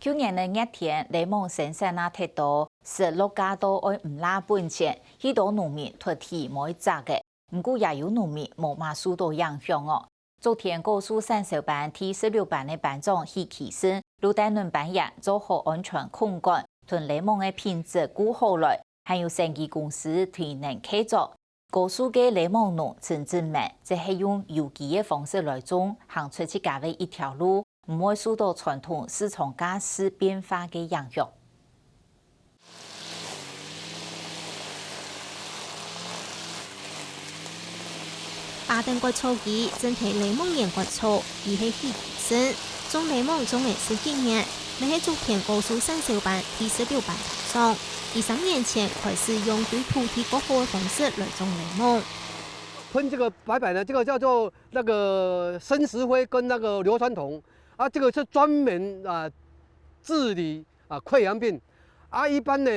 去年的热天，雷蒙生产啊太多，使陆家都爱唔拉本钱，许多农民脱体冇扎嘅，不过也有农民冇马受到影响哦。昨天高速三手班第16班的班长许其生，路带轮班人做好安全控管，同雷蒙的品质顾好来，还有生技公司推能开作。高速嘅雷蒙路曾证明，即系用邮寄的方式来种，行出去家的一条路。唔会受到传统市场驾驶变化嘅影响。巴登国初期正系雷蒙年国初，而系许其生，种雷蒙种了10几年，你喺昨天高速三手班第16班上，23年前开始用对土地过好的方式来种雷蒙。喷这个白板呢，这个叫做那个生石灰跟那个硫酸铜。啊，这个是专门治理溃疡病，一般呢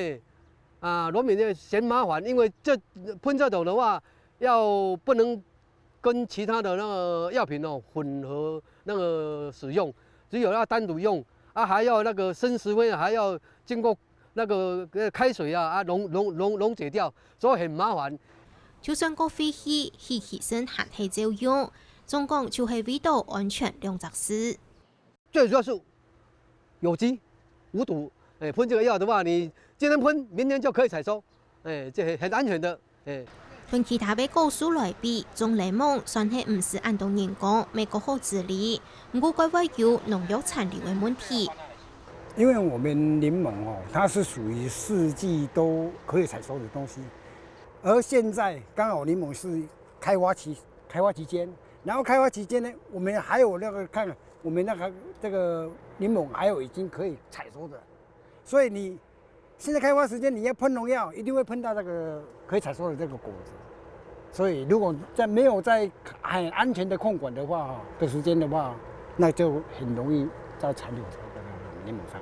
农民呢嫌麻烦，因为喷这种的话，不能跟其他的那个药品混合那个使用，只有要单独用，还要那个生石灰还要经过那个开水溶解掉，所以很麻烦。就算个废气，许其生还系照用，总共就系为到安全2件事。最主要是有机无毒，喷这个药的话，你今天喷，明天就可以采收，这很安全的，同其他的高速来比，种雷蒙算系唔是按照人讲，美国好治理，不过怪会有农药残留的问题。因为我们柠檬它是属于4季都可以采收的东西，而现在刚好柠檬是开花期间，然后开花期间呢，我们还有那个看。我们这个柠檬还有已经可以采收的，所以你现在开花时间你要喷农药，一定会喷到这个可以采收的这个果子。所以如果没有在很安全的控管的话的时间的话，那就很容易在残留在这个柠檬上。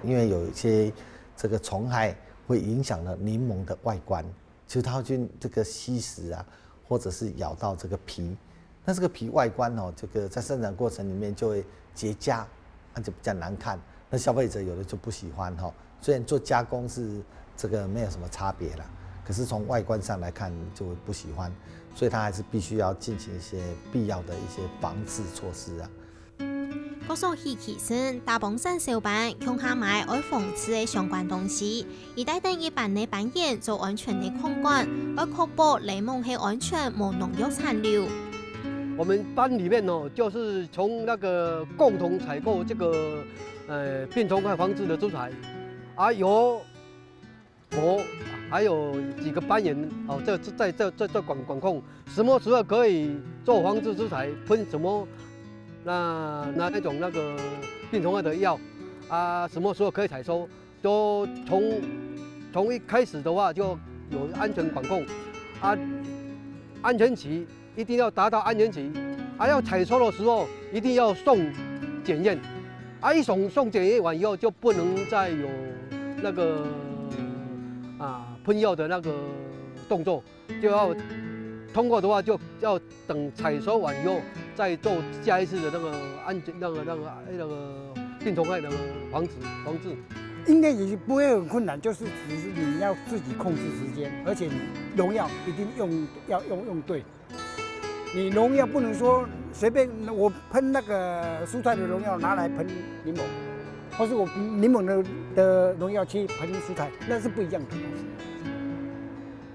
因为有一些这个虫害会影响了柠檬的外观，其实它会去这个吸食或者是咬到这个皮。那这个皮外观这个在生产过程里面就会结痂，那就比较难看。那消费者有的就不喜欢虽然做加工是这个没有什么差别啦，可是从外观上来看就会不喜欢，所以它还是必须要进行一些必要的一些防治措施高速许其生大帮三小班向下买爱防治的相关东西，而带等一般的班员做安全的控管，要确保雷蒙系安全无农药残留。我们班里面就是从那个共同采购这个病虫害防治的资材，由我还有几个班员这管控，什么时候可以做防治资材，喷什么那种那个病虫害的药什么时候可以采收，都从一开始的话就有安全管控安全期。一定要达到安全期，要采收的时候一定要送检验，一送检验完以后就不能再有那个喷药的那个动作，就要通过的话就要等采收完以后再做下一次的那个安全那个病虫害的防治。应该也不会很困难，只是你要自己控制时间，而且你农药一定要用对。你农药不能说随便，我喷那个蔬菜的农药拿来喷柠檬，或是我柠檬的农药去喷蔬菜，那是不一样的东西。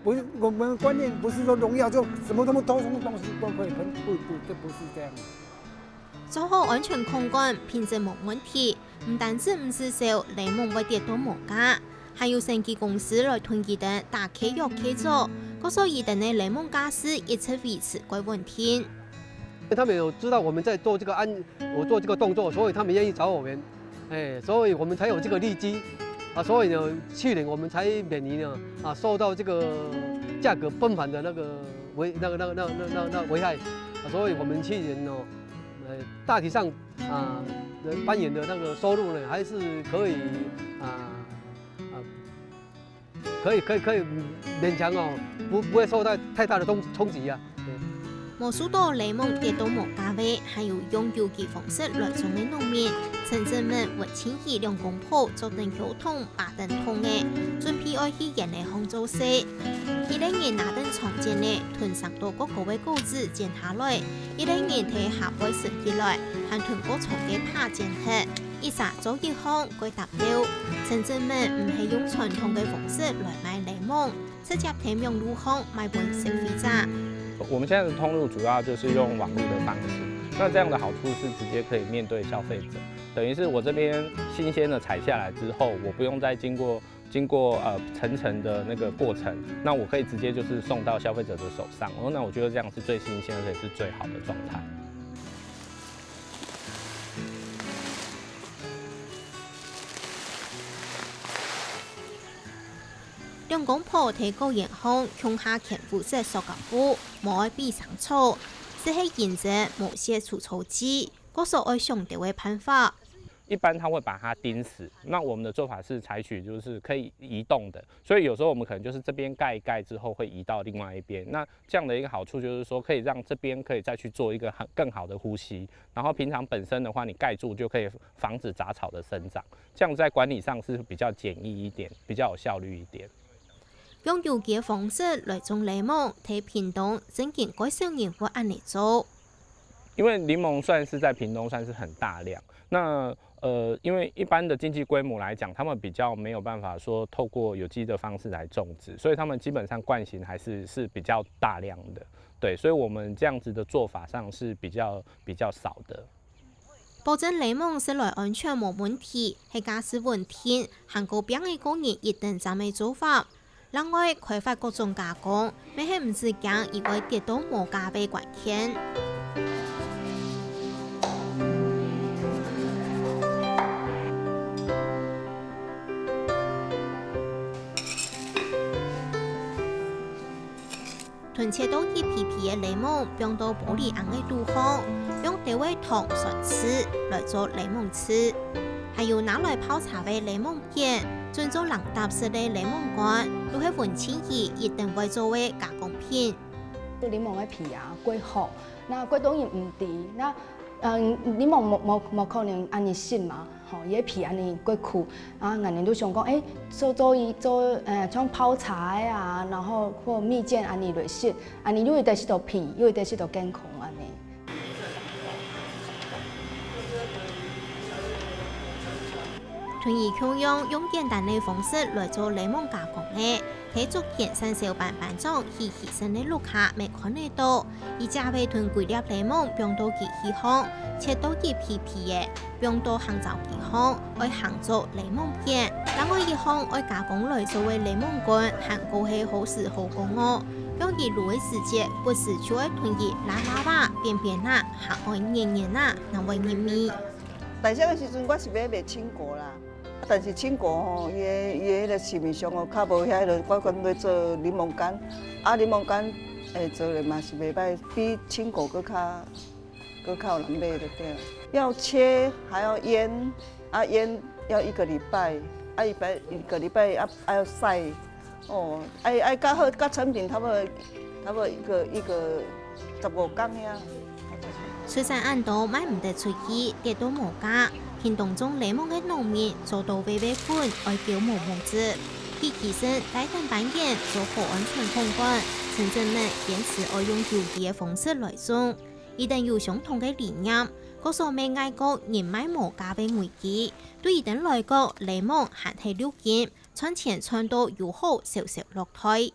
不是我们观念不是说农药就什么东西都可以喷，这不是这样的。做好安全控管，品质冇问题，唔单止唔是少雷蒙会跌到冇价，还有生技公司来囤积等大企业开做。所以等的雷蒙驾驶一直维持该稳定。他们有知道我们在做这个我做这个动作，所以他们愿意找我们，所以我们才有这个利基所以呢，去年我们才免于受到这个价格崩盘的那个危害所以我们去年大体上班员的那个收入呢，还是可以可以勉强不会受到太大的冲击无许多雷蒙跌到无价位，还有用邮寄方式来种的农民，村镇们为迁移两公婆做等交通把等通的，准备爱去人的杭州市。20年那等常见的囤上到各个位购置剪下来，20年睇下位存起来，还囤过重嘅拍剪hết，一撒做一行归达标。村镇们唔係用傳統嘅方式來賣雷蒙，直接提名路行賣俾消費者。我们现在的通路主要就是用网络的方式，那这样的好处是直接可以面对消费者，等于是我这边新鲜的采下来之后，我不用再经过层的那个过程，那我可以直接就是送到消费者的手上。那我觉得这样是最新鲜而且是最好的状态。兩公婆提高銀行，向下填膚色塑膠布，無愛必上醋，是係現者某些除臭劑，嗰所愛上調嘅辦法。一般它会把它钉死，那我们的做法是采取就是可以移动的，所以有时候我们可能就是这边盖一盖之后会移到另外一边。那这样的一个好处就是说，可以让这边可以再去做一个更好的呼吸，然后平常本身的话，你盖住就可以防止杂草的生长，这样在管理上是比较简易一点，比较有效率一点。用邮寄嘅方式來種檸檬，睇屏東整件改善人會按嚟做。因为柠檬算是在屏东算是很大量，那因为一般的经济规模来讲，他们比较没有办法说透过有机的方式来种植，所以他们基本上惯型还是比较大量的，对，所以我们这样子的做法上是比较少的。保證檸檬食來安全冇問題，係假使穩定，韓國邊嘅工人一定暫未做法。另外，開發各種加工，咪係唔止講而會跌到無價嘅關鍵。囤切到一皮皮嘅檸檬，放到玻璃瓮嘅度後，用地位糖水絲來做檸檬汁，還有拿來泡茶嘅檸檬片，轉做冷搭式嘅檸檬乾，都係溫清怡一定會作為加工品。檸檬嘅皮啊，過好，那過當然唔甜，那檸檬冇可能安尼新嘛，吼，伊個皮安尼過苦，啊，人哋都想講，做像泡茶啊，然後或蜜餞安尼來食，安尼又會得是道皮，又會得是道健康安尼。屯兒強用簡單嘅方式來做檸檬加工嘅，喺足健身小班班長去犧牲嘅路卡未看得到，而加備屯幾粒檸檬放到機器行，切到一皮皮嘅，放到烘造機行，愛烘做檸檬片，另外一行愛加工來做嘅檸檬乾，韓國係好時好工哦。用而路嘅時節，不是就愛屯兒拉拉便便啊，還愛黏黏啊，難為黏咪。大細個時陣，我是買袂青果啦。但是青果吼，伊迄個市面上吼較無遐個，我講要做檸檬乾，啊檸檬乾做咧嘛是袂歹，比青果佫較有人買就對了。要切還要醃，啊醃要1個禮拜，啊一個禮拜啊要曬，哦愛較好，較成品差不多一個15天呀。雖然按到買唔得出去，跌到無價。屏東中檸檬嘅農民做到微微款，愛叫無無子。佢其實大等半夜做好安全控管，村鎮們堅持愛用郵寄嘅方式來種。一旦有相同嘅理念，嗰所未愛國人買無價嘅危機，對一旦來講，檸檬還係了解，賺錢賺到又好，少少落台。